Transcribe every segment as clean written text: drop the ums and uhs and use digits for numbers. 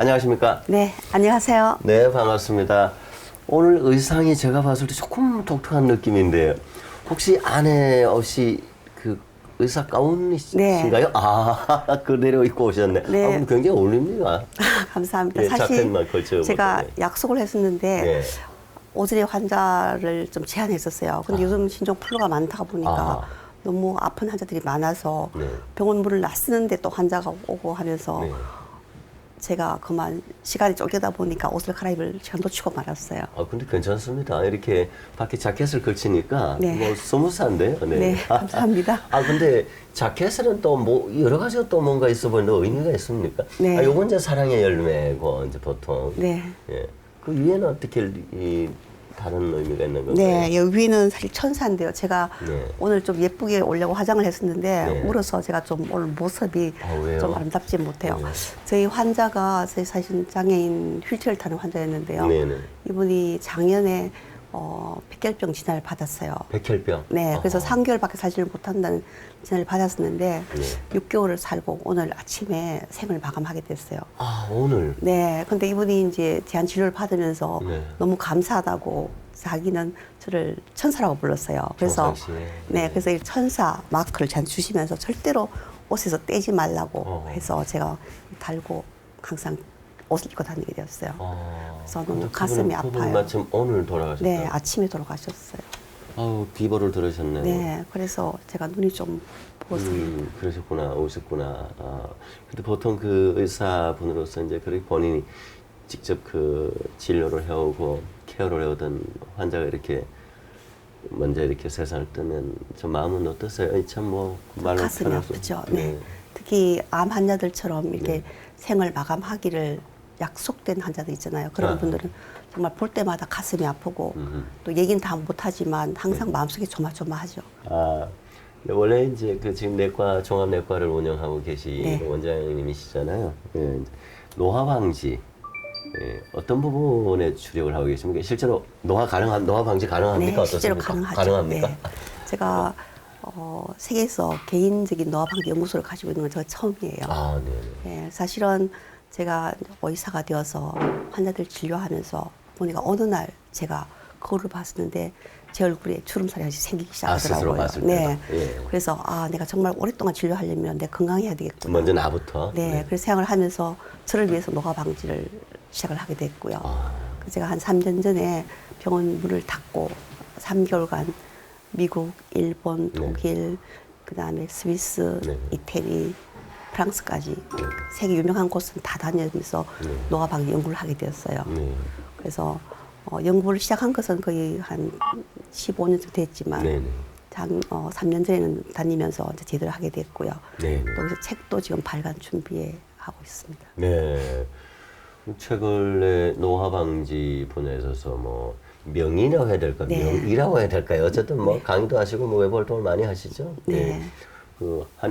안녕하십니까? 네, 안녕하세요. 네, 반갑습니다. 오늘 의상이 제가 봤을 때 조금 독특한 느낌인데요. 혹시 안에 없이 그 의사 가운이신가요? 네. 아, 그대로 입고 오셨네. 네. 아, 그럼 굉장히 어울립니다. 감사합니다. 예, 사실 자켓만 걸쳐 제가 입었더니. 약속을 했었는데 네. 오전에 환자를 좀 제한했었어요. 근데 요즘 신종 플루가 많다 보니까 너무 아픈 환자들이 많아서 네. 병원 문을 놨쓰는데 또 환자가 오고 하면서 네. 제가 그만 시간이 쫓기다 보니까 옷을 갈아입을 시간 놓치고 말았어요. 아, 근데 괜찮습니다. 이렇게 밖에 자켓을 걸치니까 네. 뭐 스무스한데요. 네. 네, 감사합니다. 아, 근데 자켓에는 또 뭐 여러 가지가 또 뭔가 있어 보이는 의미가 있습니까? 네. 아, 요건 이제 사랑의 열매고 이제 보통. 네. 예. 그 위에는 어떻게 이 다른 의미가 있는 건가요? 네, 여기는 사실 천사인데요. 제가 네. 오늘 좀 예쁘게 오려고 화장을 했었는데 네. 울어서 제가 좀 오늘 모습이 아, 왜요? 좀 아름답지 못해요. 왜요? 저희 환자가 제 사실 장애인 휠체어를 타는 환자였는데요. 네네. 이분이 작년에 백혈병 진단을 받았어요. 백혈병. 네, 그래서 아. 3개월밖에 살지를 못한다는 진단을 받았었는데 네. 6개월을 살고 오늘 아침에 생을 마감하게 됐어요. 아, 오늘. 네, 근데 이분이 이제 제한 치료를 받으면서 네. 너무 감사하다고 자기는 저를 천사라고 불렀어요. 그래서 평상시에. 네, 그래서 이 천사 마크를 저한테 주시면서 절대로 옷에서 떼지 말라고 해서 제가 달고 항상 옷을 입고 다니게 되었어요. 그래서 너무 근데 가슴이 그분은 아파요. 마침 오늘 돌아가셨다. 네, 아침에 돌아가셨어요. 아우, 비보를 들으셨네요. 네, 그래서 제가 눈이 좀 부었습니다. 그러셨구나, 오셨구나. 아, 근데 보통 그 의사분으로서 이제 그렇게 본인이 직접 그 진료를 해오고 케어를 해오던 환자가 이렇게 먼저 이렇게 세상을 뜨면 저 마음은 어떠세요? 참 말로 가슴이 표현할 수 아프죠. 없- 네. 특히 암 환자들처럼 이렇게 네. 생을 마감하기를 약속된 환자들 있잖아요. 그런 아. 분들은 정말 볼 때마다 가슴이 아프고 음흠. 또 얘기는 다 못하지만 항상 마음속에 조마조마하죠. 아, 근데 원래 이제 그 지금 내과 종합내과를 운영하고 계신 네. 원장님이시잖아요. 예, 이제 노화 방지. 예, 어떤 부분에 주력을 하고 계십니까? 실제로 노화 방지 가능합니까? 네, 실제로 어떻습니까? 가능하죠. 가능합니까? 네. 제가 세계에서 개인적인 노화 방지 연구소를 가지고 있는 건 제가 처음이에요. 아, 네네. 네, 사실은 제가 의사가 되어서 환자들 진료하면서 보니까 어느 날 제가 거울을 봤었는데 제 얼굴에 주름살이 다시 생기기 스스로 시작하더라고요. 봤을 네. 때도. 예. 그래서 내가 정말 오랫동안 진료하려면 내가 건강해야 되겠구나. 먼저 나부터. 네, 그래서 생각을 하면서 저를 위해서 노화 방지를 시작을 하게 됐고요. 아. 그래서 제가 한 3년 전에 병원 문을 닫고 3개월간 미국, 일본, 네. 독일, 그다음에 스위스, 네. 이태리, 프랑스까지 세계 유명한 곳은 다 다니면서 네. 노화 방지 연구를 하게 되었어요. 네. 그래서 연구를 시작한 것은 거의 한 15년쯤 됐지만 네네. 3년 전에는 다니면서 이제 제대로 하게 됐고요. 네네. 또 그래서 책도 지금 발간 준비해 하고 있습니다. 네. 최근에 노화 방지 분야에 있어서 명의라고 해야 될까, 네. 명의라고 해야 될까요? 어쨌든 강의도 하시고 외부 활동을 많이 하시죠? 네.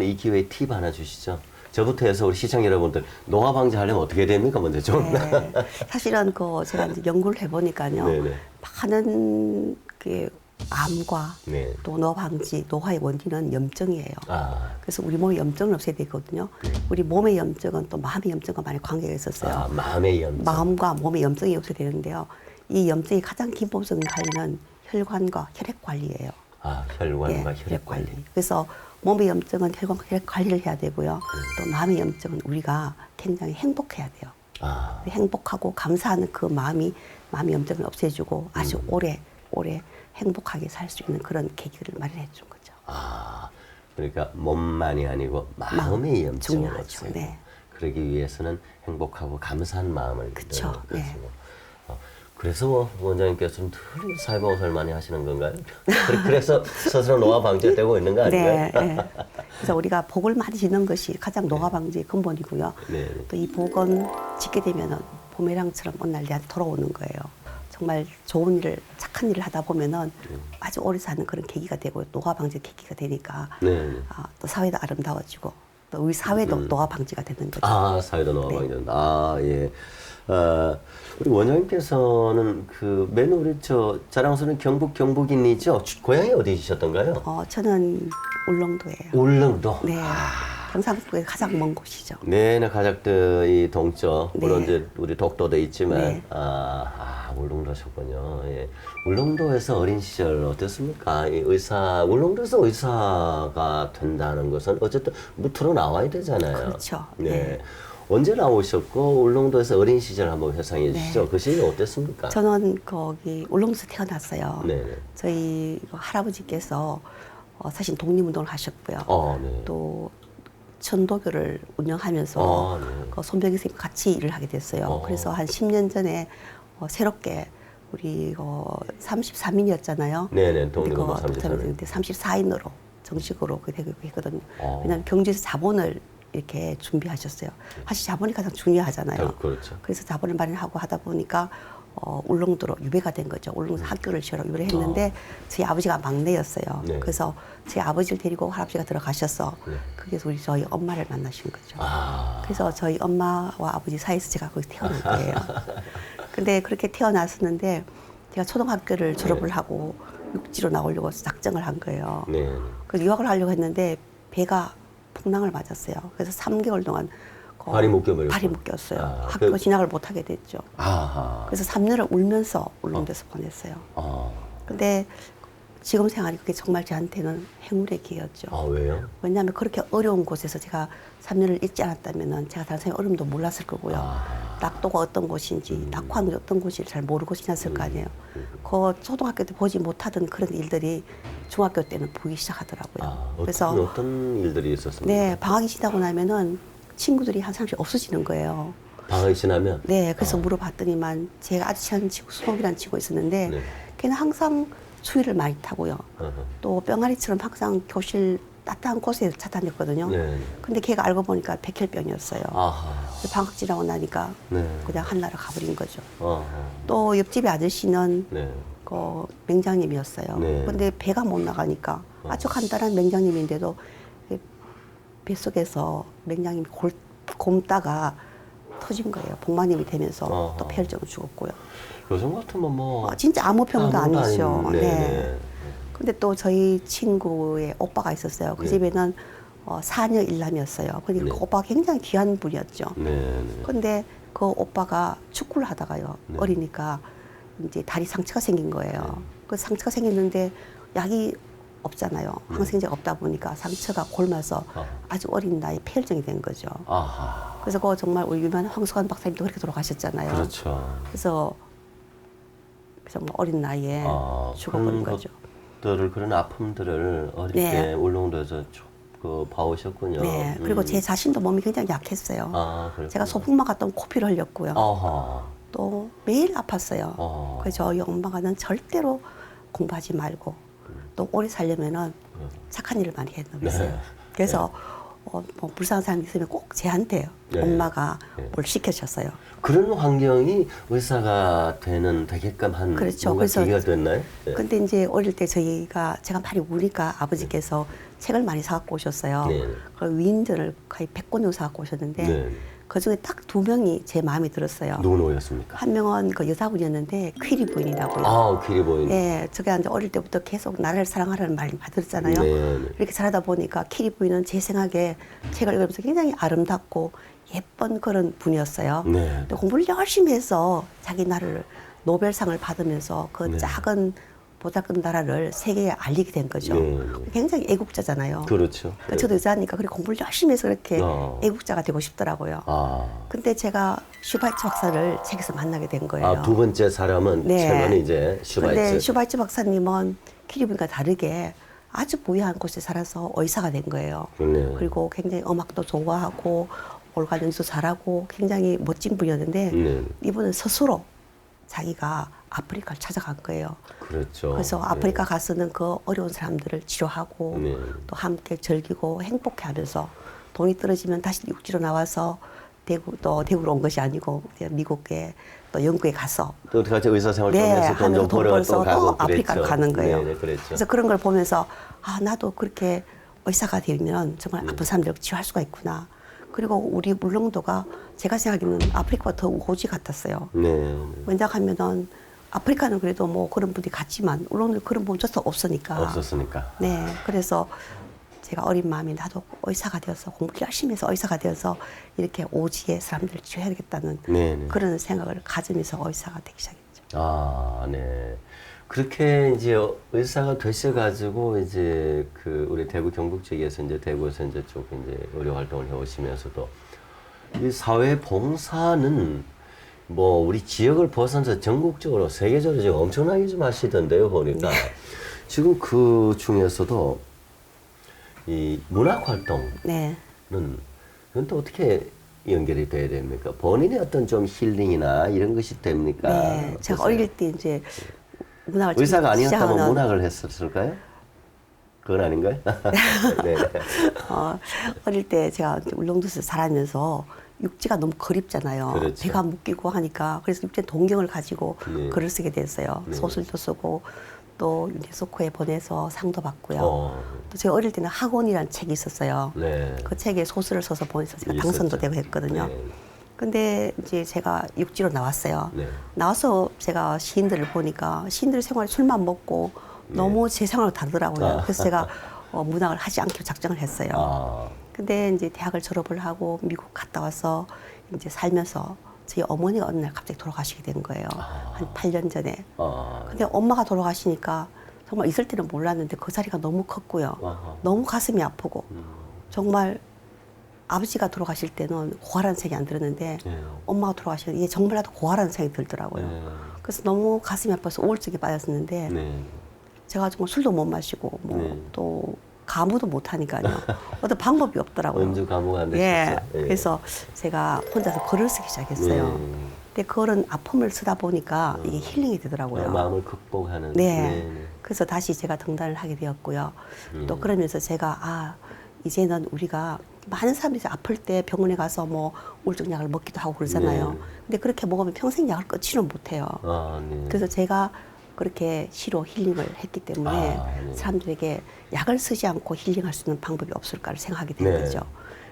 이 기회에 팁 하나 주시죠. 저부터 해서 우리 시청 여러분들 노화 방지 하려면 어떻게 됩니까? 먼저 좀. 네. 사실은 제가 이제 연구를 해보니까요. 네네. 많은 그 암과 네. 또 노화 방지, 노화의 원인은 염증이에요. 아, 그래서 우리 몸에 염증을 없애야 되거든요. 우리 몸의 염증은 또 마음의 염증과 많이 관계가 있었어요. 마음의 염증. 마음과 몸의 염증이 없어야 되는데요. 이 염증의 가장 기본적인 관리는 혈관과 혈액 관리예요. 아, 혈관과 예, 혈액 관리. 그래서 몸의 염증은 혈관과 혈액 관리를 해야 되고요. 또 마음의 염증은 우리가 굉장히 행복해야 돼요. 아, 행복하고 감사하는 그 마음의 염증을 없애주고 아주 오래 행복하게 살 수 있는 그런 계기를 마련해 준 거죠. 아, 그러니까 몸만이 아니고 마음의 염증을 중요하죠. 없애고 네. 그러기 위해서는 행복하고 감사한 마음을 그쵸, 네. 가지고. 그래서 원장님께서는 늘 사회보험을 많이 하시는 건가요? 그래서 스스로 노화 방지가 되고 있는 거 아닌가요? 네, 네. 그래서 우리가 복을 많이 짓는 것이 가장 노화 방지의 근본이고요. 네. 또 이 복은 짓게 되면은 부메랑처럼 어느 날 내한테 돌아오는 거예요. 정말 좋은 일을, 착한 일을 하다 보면은 아주 오래 사는 그런 계기가 되고 노화 방지 계기가 되니까 네. 또 사회도 아름다워지고 또 우리 사회도 노화 방지가 되는 거죠. 아, 사회도 노화 방지 된다. 아, 예. 우리 원장님께서는 맨 우리 자랑스러운 경북인이죠? 고향이 어디셨던가요? 저는 울릉도예요. 울릉도. 네. 아, 경상북도의 가장 먼 곳이죠. 네, 가족들이 동쪽. 물론 네. 이제 우리 독도도 있지만 네. 울릉도셨군요. 예. 울릉도에서 어린 시절 어땠습니까? 이 울릉도에서 의사가 된다는 것은 어쨌든 무트로 나와야 되잖아요. 그렇죠. 네. 네. 언제 나오셨고 울릉도에서 어린 시절 한번 회상해 주시죠. 네. 그 시기 어땠습니까? 저는 거기 울릉도에서 태어났어요. 네. 저희 할아버지께서 사실 독립운동을 하셨고요. 네. 또 천도교를 운영하면서 네. 그 손병희 선생님 같이 일을 하게 됐어요. 그래서 한 10년 전에 새롭게 우리 33인이었잖아요. 네네, 독립운동 33인. 그때 34인으로 정식으로 그 되고 했거든요. 왜냐하면 경주에서 자본을 이렇게 준비하셨어요. 사실 자본이 가장 중요하잖아요. 그렇죠. 그래서 자본을 마련하고 하다 보니까 울릉도로 유배가 된 거죠. 울릉도 학교를 지으러 유배를 했는데 저희 아버지가 막내였어요. 네. 그래서 저희 아버지를 데리고 할아버지가 들어가셔서 네. 그래서 저희 엄마를 만나신 거죠. 아. 그래서 저희 엄마와 아버지 사이에서 제가 거기 태어난 거예요. 근데 그렇게 태어났었는데 제가 초등학교를 졸업을 하고 육지로 나오려고 작정을 한 거예요. 네. 그래서 유학을 하려고 했는데 배가 풍랑을 맞았어요. 그래서 3개월 동안 발이 묶여버렸어요. 발이 묶였어요. 학교 진학을 못 하게 됐죠. 그래서 3년을 울면서 울릉도에서 보냈어요. 근데 지금 생각하니 그게 정말 저한테는 행운의 기회였죠. 왜요? 왜냐하면 그렇게 어려운 곳에서 제가 3년을 있지 않았다면 제가 다른 사람의 어려움도 몰랐을 거고요. 낙도가 어떤 곳인지, 낙화는 어떤 곳인지 잘 모르고 지났을 거 아니에요. 그 초등학교 때 보지 못하던 그런 일들이 중학교 때는 보기 시작하더라고요. 그래서 어떤 일들이 있었습니까? 네, 방학이 지나고 나면은 친구들이 한 사람씩 없어지는 거예요. 방학이 지나면? 네, 그래서 물어봤더니만 제가 아주 친한 친구, 수목이라는 친구가 있었는데 네. 걔는 항상 추위를 많이 타고요. 또 병아리처럼 항상 교실 따뜻한 곳에 차 다녔거든요. 네. 근데 걔가 알고 보니까 백혈병이었어요. 그래서 방학 지나고 나니까 네. 그냥 한나라 가버린 거죠. 또 옆집의 아저씨는 네. 그 맹장님이었어요. 네. 근데 배가 못 나가니까 아주 간단한 맹장님인데도 뱃속에서 맹장님이 곪다가 터진 거예요. 복마님이 되면서 또 폐혈증으로 죽었고요. 요즘 같으면 뭐 진짜 아무 병도 아니죠. 아닌, 네. 근데 또 저희 친구의 오빠가 있었어요. 그 네. 집에는 4녀 1남이었어요. 그러니까 네. 그 오빠가 굉장히 귀한 분이었죠. 네. 근데 그 오빠가 축구를 하다가요. 네. 어리니까 이제 다리 상처가 생긴 거예요. 그 상처가 생겼는데 약이 없잖아요. 항생제가 없다 보니까 상처가 골마서 아주 어린 나이에 폐혈증이 된 거죠. 그래서 그 정말 우리 유명한 황수관 박사님도 그렇게 돌아가셨잖아요. 그렇죠. 그래서 정말 어린 나이에 죽어버린 거죠. 그런 아픔들을 어릴 네. 때 울릉도에서 봐오셨군요. 네. 그리고 제 자신도 몸이 굉장히 약했어요. 그렇구나. 제가 소풍만 갔던 코피를 흘렸고요. 또 매일 아팠어요. 그래서 저희 엄마가 는 절대로 공부하지 말고 또 오래 살려면은 착한 일을 많이 해놓으셨어요. 네. 그래서 뭐 불쌍한 사람이 있으면 꼭 제한테 네. 엄마가 네. 뭘 시켜줬어요. 그런 환경이 의사가 되게끔 한 그렇죠. 뭔가 그래서 계기가 됐나요? 네. 근데 이제 어릴 때 제가 많이 우니까 아버지께서 책을 많이 사갖고 오셨어요. 네. 그 위인전을 거의 100권을 사갖고 오셨는데 네. 그 중에 딱 2명이 제 마음에 들었어요. 누구 오셨습니까? 한 명은 그 여자분이었는데 퀴리 부인이라고요. 퀴리 부인. 예, 제가 이제 어릴 때부터 계속 나를 사랑하라는 말 많이 들었잖아요. 네. 이렇게 자라다 보니까 퀴리 부인은 제 생각에 책을 읽으면서 굉장히 아름답고 예쁜 그런 분이었어요. 네. 또 공부를 열심히 해서 자기 나라를 노벨상을 받으면서 그 네. 작은 보잘것 나라를 세계에 알리게 된 거죠. 네. 굉장히 애국자잖아요. 그렇죠. 그러니까 저도 여자니까 그렇게 공부를 열심히 해서 그렇게 어. 애국자가 되고 싶더라고요. 근데 제가 슈바이츠 박사를 책에서 만나게 된 거예요. 두 번째 사람은 네. 최근에 이제 근데 슈바이츠. 슈바이츠 박사님은 키리분과 다르게 아주 부유한 곳에 살아서 의사가 된 거예요. 네. 그리고 굉장히 음악도 좋아하고 올가 연수 잘하고 굉장히 멋진 분이었는데 네. 이분은 스스로 자기가 아프리카를 찾아간 거예요. 그렇죠. 그래서 아프리카 가서는 그 어려운 사람들을 치료하고 네. 또 함께 즐기고 행복해하면서 돈이 떨어지면 다시 육지로 나와서 대구로 온 것이 아니고 미국에 또 영국에 가서 또 같이 의사 생활 좀 네, 해서 돈 좀 벌어서 또 가고 아프리카로 그랬죠. 가는 거예요. 네, 그랬죠. 그래서 그런 걸 보면서 나도 그렇게 의사가 되면 정말 아픈 사람들을 치유할 수가 있구나. 그리고 우리 울릉도가 제가 생각하기에는 아프리카가 더 우호지 같았어요. 네. 왜냐하면은 아프리카는 그래도 뭐 그런 분이 갔지만 울릉도 그런 분조차 없으니까. 없었으니까. 네, 그래서 제가 어린 마음에 나도 의사가 되어서 공부 열심히 해서 의사가 되어서 이렇게 오지의 사람들을 치료해야 되겠다는 네네. 그런 생각을 가지면서 의사가 되기 시작했죠. 아, 네. 그렇게 이제 의사가 되셔가지고 이제 그 우리 대구 경북 쪽에서 이제 대구에서 이제 쭉 이제 의료 활동을 해오시면서도 이 사회 봉사는 뭐 우리 지역을 벗어나서 전국적으로 세계적으로 지금 엄청나게 좀 하시던데요 보니까 지금 그 중에서도 이 문학 활동은 네. 그건 또 어떻게 연결이 돼야 됩니까? 본인의 어떤 좀 힐링이나 이런 것이 됩니까? 네. 제가 어떠세요? 어릴 때 이제 문학을 의사가 아니었다면 시작하는, 문학을 했었을까요? 그건 아닌가요? 네. 어릴 때 제가 이제 울릉도에서 살면서 육지가 너무 그립잖아요. 그렇죠. 배가 묶이고 하니까 그래서 육지 동경을 가지고 네. 글을 쓰게 됐어요. 네. 소설도 쓰고 또 유네스코에 보내서 상도 받고요. 또 제가 어릴 때는 학원이라는 책이 있었어요. 네. 그 책에 소설을 써서 보내서 제가 있었죠. 당선도 되고 했거든요. 네. 근데 이제 제가 육지로 나왔어요. 네. 나와서 제가 시인들을 보니까 시인들 생활이 술만 먹고 너무 제 생활과 다르더라고요. 아. 그래서 제가 문학을 하지 않기로 작정을 했어요. 아, 근데 이제 대학을 졸업을 하고 미국 갔다 와서 이제 살면서 저희 어머니가 어느 날 갑자기 돌아가시게 된 거예요. 한 8년 전에. 근데 엄마가 돌아가시니까 정말 있을 때는 몰랐는데 그 자리가 너무 컸고요. 아하. 너무 가슴이 아프고 정말 아버지가 돌아가실 때는 고아라는 생각이 안 들었는데 네. 엄마가 돌아가시니까 이게 정말 나도 고아라는 생각이 들더라고요. 네. 그래서 너무 가슴이 아파서 우울증에 빠졌었는데 네. 제가 정말 술도 못 마시고 뭐 네. 또 가무도 못 하니까요. 어떤 방법이 없더라고요. 언제 감옥 안 예. 되셨어요? 그래서 제가 혼자서 글을 쓰기 시작했어요. 근데 글은 아픔을 쓰다 보니까 이게 힐링이 되더라고요. 마음을 극복하는. 네. 그래서 다시 제가 등단을 하게 되었고요. 또 그러면서 제가 이제는 우리가 많은 사람들이 아플 때 병원에 가서 뭐 우울증 약을 먹기도 하고 그러잖아요. 네. 근데 그렇게 먹으면 평생 약을 끊지는 못해요. 아, 네. 그래서 제가 그렇게 시로 힐링을 했기 때문에 네. 사람들에게 약을 쓰지 않고 힐링할 수 있는 방법이 없을까를 생각하게 된 네. 거죠.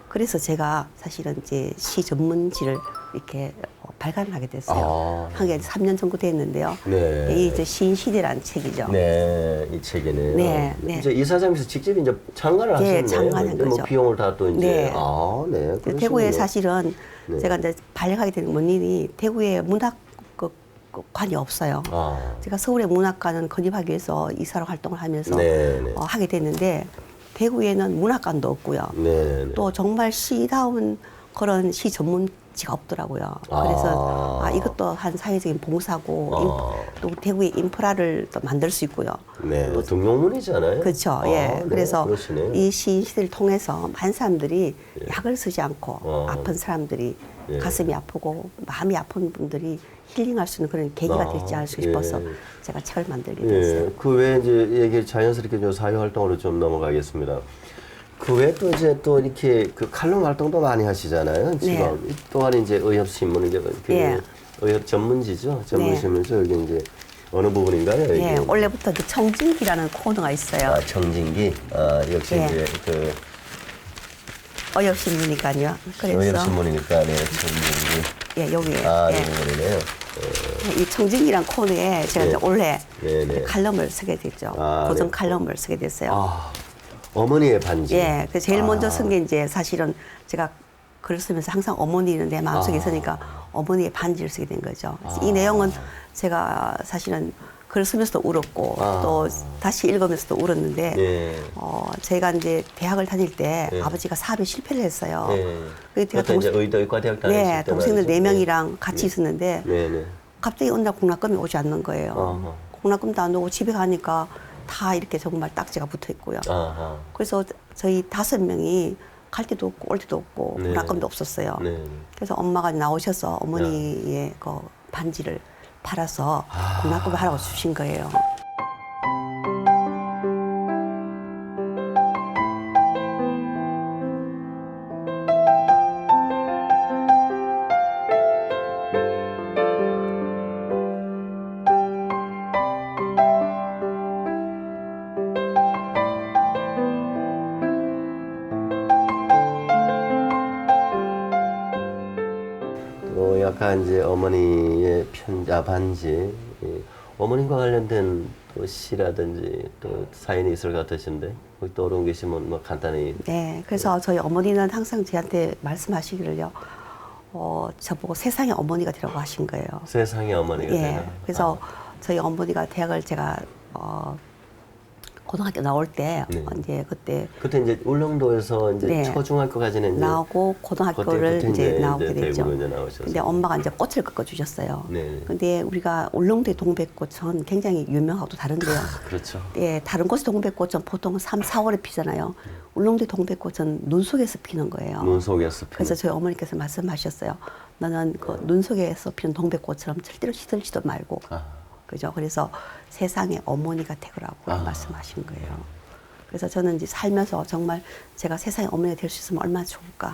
그래서 제가 사실은 이제 시 전문지를 이렇게 발간을 하게 됐어요. 한 게 3년 정도 됐는데요. 네. 이 이제 시인 시대라는 책이죠. 네, 이 책에는 네, 네. 이제 이사장님께서 직접 이제 창간을 네, 하셨네요. 창간한 이제 뭐 거죠. 비용을 다 또 이제 네. 네. 대구에 그러시군요. 사실은 네. 제가 이제 발령하게 된 원인이 대구에 문학관이 없어요. 제가 서울의 문학관은 건립하기 위해서 이사로 활동을 하면서 네, 네. 하게 됐는데 대구에는 문학관도 없고요. 네, 네. 또 정말 시다운 그런 시 전문지가 없더라고요. 그래서 이것도 한 사회적인 봉사고 또 대구의 인프라를 또 만들 수 있고요. 네, 등용문이잖아요. 그렇죠. 예. 네, 그래서 그러시네요. 이 시인 시대를 통해서 많은 사람들이 약을 쓰지 않고 아픈 사람들이 예. 가슴이 아프고 마음이 아픈 분들이 힐링할 수 있는 그런 계기가 되지 않을까 싶어서 예. 제가 책을 만들게 됐어요. 예, 그 외에 이제 얘기 자연스럽게 좀 사회 활동으로 좀 넘어가겠습니다. 그 외에 또 이제 또 이렇게 그 칼럼 활동도 많이 하시잖아요. 지금 또한 이제 의협 신문 이제 그 예. 의협 전문지죠. 전문신문이죠. 여기 이제 어느 부분인가요? 여기? 예, 원래부터 그 청진기라는 코너가 있어요. 청진기. 역시 예. 이제 그 어엽신문이니까요. 의협 그래서 신문이니까 네, 청진기. 예, 여기에 이 예. 부분이네요. 이 청진기란 코너에 제가 네. 이제 올해 네, 네. 칼럼을 쓰게 됐죠. 아, 고정 네. 칼럼을 쓰게 됐어요. 어머니의 반지. 예, 그 제일 먼저 쓴 게 이제 사실은 제가 글을 쓰면서 항상 어머니는 내 마음속에 있으니까 어머니의 반지를 쓰게 된 거죠. 그래서 이 내용은 제가 사실은 글을 쓰면서도 울었고 또 다시 읽으면서도 울었는데 예. 제가 이제 대학을 다닐 때 예. 아버지가 사업에 실패를 했어요. 예. 그래서 제가 그때 이제 의과대학 다녔을 네, 때 동생들 말이죠. 4명이랑 같이 있었는데 네, 네. 갑자기 어느 날 공락금이 오지 않는 거예요. 어허. 공락금도 안 오고 집에 가니까 다 이렇게 정말 딱지가 붙어 있고요. 아하. 그래서 저희 5명이 갈 데도 없고 올 데도 없고 네. 공락금도 없었어요. 네. 그래서 엄마가 나오셔서 어머니의 그 반지를 팔아서 공락금을 하라고 주신 거예요. 또 약간 이제 어머니의 반지, 어머님과 관련된 또 시라든지 또 사연이 있을 것 같으신데 거기 떠오르는 계시면 뭐 간단히. 네, 그래서 저희 어머니는 항상 저한테 말씀하시기를요. 저보고 세상의 어머니가 되라고 하신 거예요. 세상의 어머니가 예. 되나? 그래서 저희 어머니가 대학을 제가 고등학교 나올 때 네. 이제 그때 이제 울릉도에서 이제 네. 초중학교까지는 이제 나오고 고등학교를 그때 이제 나오게 이제 됐죠. 대구로 이제 나오셨어요. 근데 엄마가 이제 꽃을 꺾어 주셨어요. 네. 근데 우리가 울릉도의 동백꽃은 굉장히 유명하고 또 다른데요. 그렇죠. 예, 다른 곳의 동백꽃은 보통 3, 4월에 피잖아요. 울릉도의 동백꽃은 눈 속에서 피는 거예요. 눈 속에서 피는. 그래서 저희 어머니께서 말씀하셨어요. 너는 그 눈 속에서 피는 동백꽃처럼 절대로 시들지도 말고, 그죠? 그래서 세상의 어머니가 되라고 말씀하신 거예요. 그래서 저는 이제 살면서 정말 제가 세상의 어머니가 될 수 있으면 얼마나 좋을까.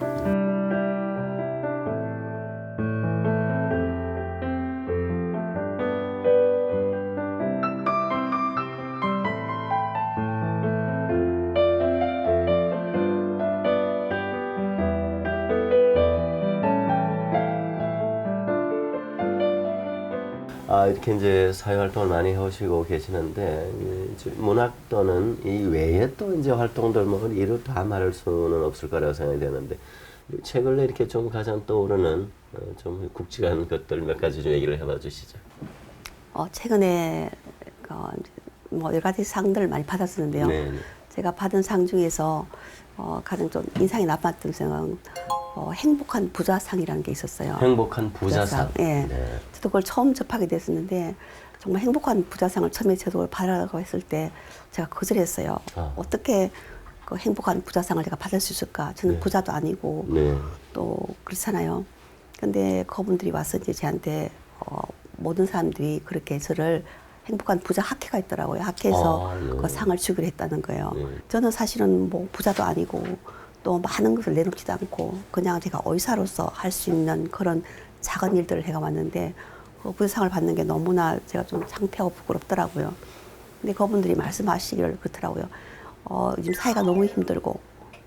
이렇게 이제 사회 활동을 많이 해오시고 계시는데, 이제 문학 또는 이 외에 또 이제 활동들 뭐 이루 다 말할 수는 없을 거라고 생각이 되는데, 최근에 이렇게 좀 가장 떠오르는 좀 굵직한 것들 몇 가지 좀 얘기를 해봐 주시죠. 최근에 뭐 여러 가지 상들을 많이 받았었는데요. 네. 제가 받은 상 중에서 가장 좀 인상이 남았던 상은 행복한 부자상이라는 게 있었어요. 행복한 부자상. 예. 네. 저도 그걸 처음 접하게 됐었는데 정말 행복한 부자상을 처음에 저도 받으라고 했을 때 제가 거절했어요. 어떻게 그 행복한 부자상을 제가 받을 수 있을까? 저는 네. 부자도 아니고 네. 또 그렇잖아요. 근데 그분들이 와서 이제 저한테 모든 사람들이 그렇게 저를 행복한 부자 학회가 있더라고요. 학회에서 네. 그 상을 주기로 했다는 거예요. 네. 저는 사실은 뭐 부자도 아니고 또 많은 것을 내놓지도 않고 그냥 제가 의사로서 할 수 있는 그런 작은 일들을 해가왔는데 그 부자상을 받는 게 너무나 제가 좀 창피하고 부끄럽더라고요. 근데 그분들이 말씀하시기를 그렇더라고요. 요즘 사회가 너무 힘들고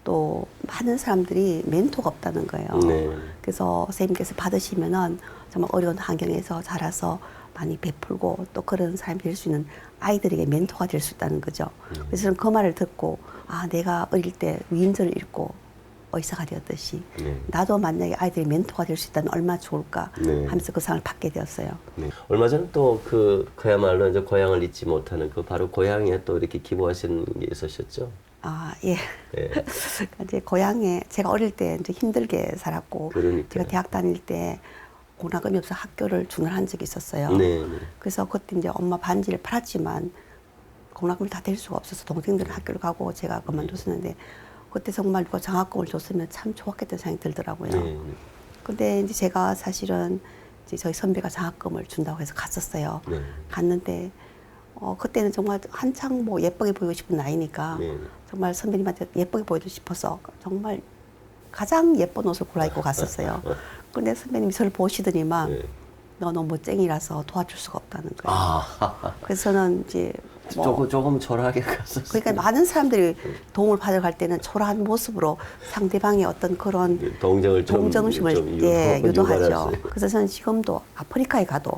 또 많은 사람들이 멘토가 없다는 거예요. 네. 그래서 선생님께서 받으시면은 정말 어려운 환경에서 자라서 많이 베풀고 또 그런 사람이 될 수 있는 아이들에게 멘토가 될 수 있다는 거죠. 그래서 저는 그 말을 듣고 내가 어릴 때 위인전을 읽고 의사가 되었듯이 네. 나도 만약에 아이들이 멘토가 될 수 있다면 얼마나 좋을까 네. 하면서 그 상을 받게 되었어요. 네. 얼마 전에 또 그야말로 이제 고향을 잊지 못하는 바로 고향에 또 이렇게 기부하신 게 있으셨죠? 예. 예. 이제 고향에 제가 어릴 때 이제 힘들게 살았고 그러니까요. 제가 대학 다닐 때 공학금이 없어 학교를 중단한 적이 있었어요. 네, 네. 그래서 그때 이제 엄마 반지를 팔았지만 공학금이 다 될 수가 없어서 동생들은 학교를 가고 제가 그만뒀었는데 그때 정말 누가 장학금을 줬으면 참 좋았겠다는 생각이 들더라고요. 네. 근데 이제 제가 사실은 이제 저희 선배가 장학금을 준다고 해서 갔었어요. 네. 갔는데 그때는 정말 한창 뭐 예쁘게 보이고 싶은 나이니까 네. 정말 선배님한테 예쁘게 보이고 싶어서 정말 가장 예쁜 옷을 골라 입고 갔었어요. 근데 선배님이 저를 보시더니만 네. 너 너무 멋쟁이라서 도와줄 수가 없다는 거예요. 그래서 저는 이제 조금 초라하게 갔었어요. 그러니까 많은 사람들이 도움을 받으러 갈 때는 초라한 모습으로 상대방의 어떤 그런 동정심을 유도하죠. 유발했어요. 그래서 저는 지금도 아프리카에 가도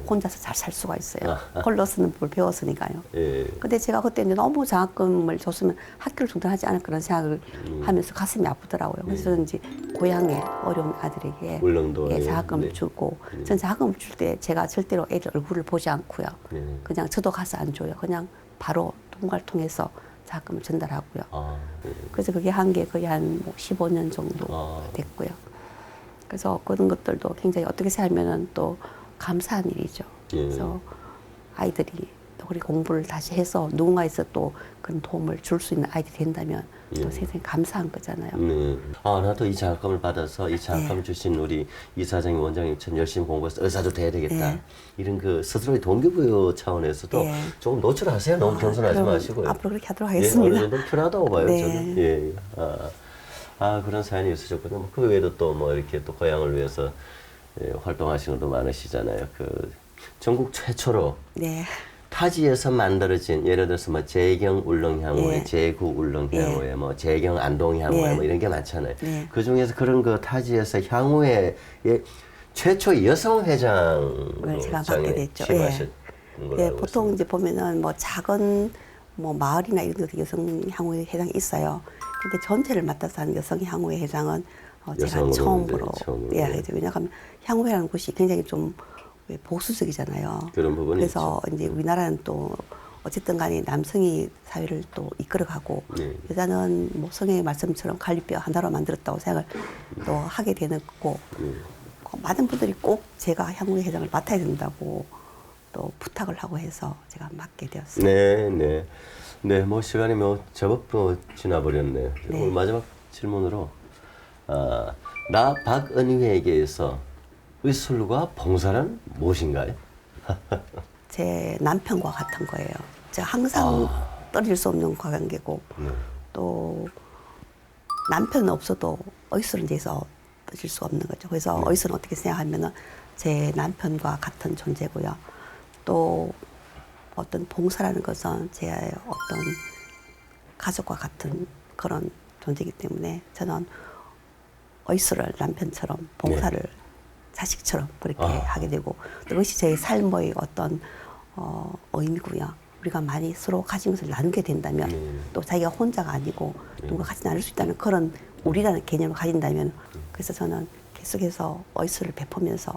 혼자서 잘 살 수가 있어요. 홀로 쓰는 법을 배웠으니까요. 예. 근데 제가 그때 이제 너무 장학금을 줬으면 학교를 중단하지 않을 그런 생각을 하면서 가슴이 아프더라고요. 그래서 저는 이제 고향에 어려운 아들에게 울릉도에. 장학금을 네. 주고 전 장학금을 줄 때 제가 절대로 애들 얼굴을 보지 않고요. 네. 그냥 저도 가서 안 줘요. 그냥 바로 통과를 통해서 자금을 전달하고요. 네. 그래서 그게 한 게 거의 한 15년 정도 됐고요. 그래서 그런 것들도 굉장히 어떻게 살면은 또 감사한 일이죠. 그래서 아이들이 또 우리 공부를 다시 해서 누군가에서 또 그런 도움을 줄 수 있는 아이들이 된다면 또 세상에 감사한 거잖아요. 네. 나도 이 장학금을 받아서 이 장학금 주신 우리 이사장님, 원장님처럼 열심히 공부해서 의사도 돼야 되겠다. 이런 스스로의 동기부여 차원에서도 조금 노출하세요. 너무 겸손하지 마시고요. 앞으로 그렇게 하도록 하겠습니다. 어느 정도 필요하다고 봐요, 네. 저는. 예. 그런 사연이 있으셨거든요. 그 외에도 또 뭐 이렇게 또 고향을 위해서 활동하시는 것도 많으시잖아요. 전국 최초로 타지에서 만들어진 예를 들어서 뭐 제경 울릉향후회, 제구 울릉향후회, 뭐 제경 안동향후회 뭐 이런 게 많잖아요. 그 중에서 그런 타지에서 향후회의 최초 여성 회장으로 제가 맡게 됐죠. 취임하신 걸로 알고 보통 있습니다. 이제 보면은 뭐 작은 뭐 마을이나 이런 데도 여성 향후회 회장이 있어요. 근데 전체를 맡아서 하는 여성 향후회 회장은 제가 여성으로는 처음으로 이제 처음으로. 해야 하죠. 왜냐하면 향후회라는 곳이 굉장히 좀 보수적이잖아요. 그런 부분이 그래서 이제 우리나라는 또 어쨌든 간에 남성이 사회를 또 이끌어가고 네. 여자는 뭐 성의 말씀처럼 갈비뼈 하나로 만들었다고 생각을 또 하게 되는 거고 많은 분들이 꼭 제가 향후회 회장을 맡아야 된다고 또 부탁을 하고 해서 제가 맡게 되었습니다. 네, 네. 네, 뭐 시간이 뭐 제법 지나버렸네요. 네. 오늘 마지막 질문으로 나 박은휘에게서 의술과 봉사는 무엇인가요? 제 남편과 같은 거예요. 제가 항상 떨어질 수 없는 관계고 네. 또 남편은 없어도 의술은 이제서 떨어질 수 없는 거죠. 그래서 의술은 어떻게 생각하면은 제 남편과 같은 존재고요. 또 어떤 봉사라는 것은 제 어떤 가족과 같은 그런 존재이기 때문에 저는 의술을 남편처럼 봉사를 자식처럼 그렇게 하게 되고 또 그것이 제 삶의 어떤 의미고요. 우리가 많이 서로 가진 것을 나누게 된다면 또 자기가 혼자가 아니고 누군가 같이 나눌 수 있다는 그런 우리라는 개념을 가진다면 그래서 저는 계속해서 의술을 베푸면서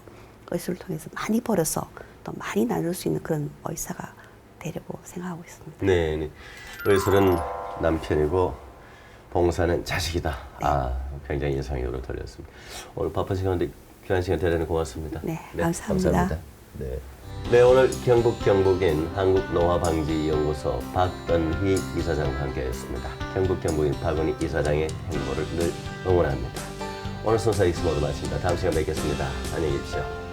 의술을 통해서 많이 벌어서 또 많이 나눌 수 있는 그런 의사가 되려고 생각하고 있습니다. 네, 네. 의술은 남편이고 봉사는 자식이다. 굉장히 인상적으로 들렸습니다. 오늘 바쁜 시간인데 귀한 시간 대단히 고맙습니다. 네, 감사합니다. 네. 네, 오늘 경북경북인 한국노화방지연구소 박은휘 이사장과 함께했습니다. 경북경북인 박은휘 이사장의 행보를 늘 응원합니다. 오늘 순서 이스 모두 마칩니다. 다음 시간 뵙겠습니다. 안녕히 계십시오.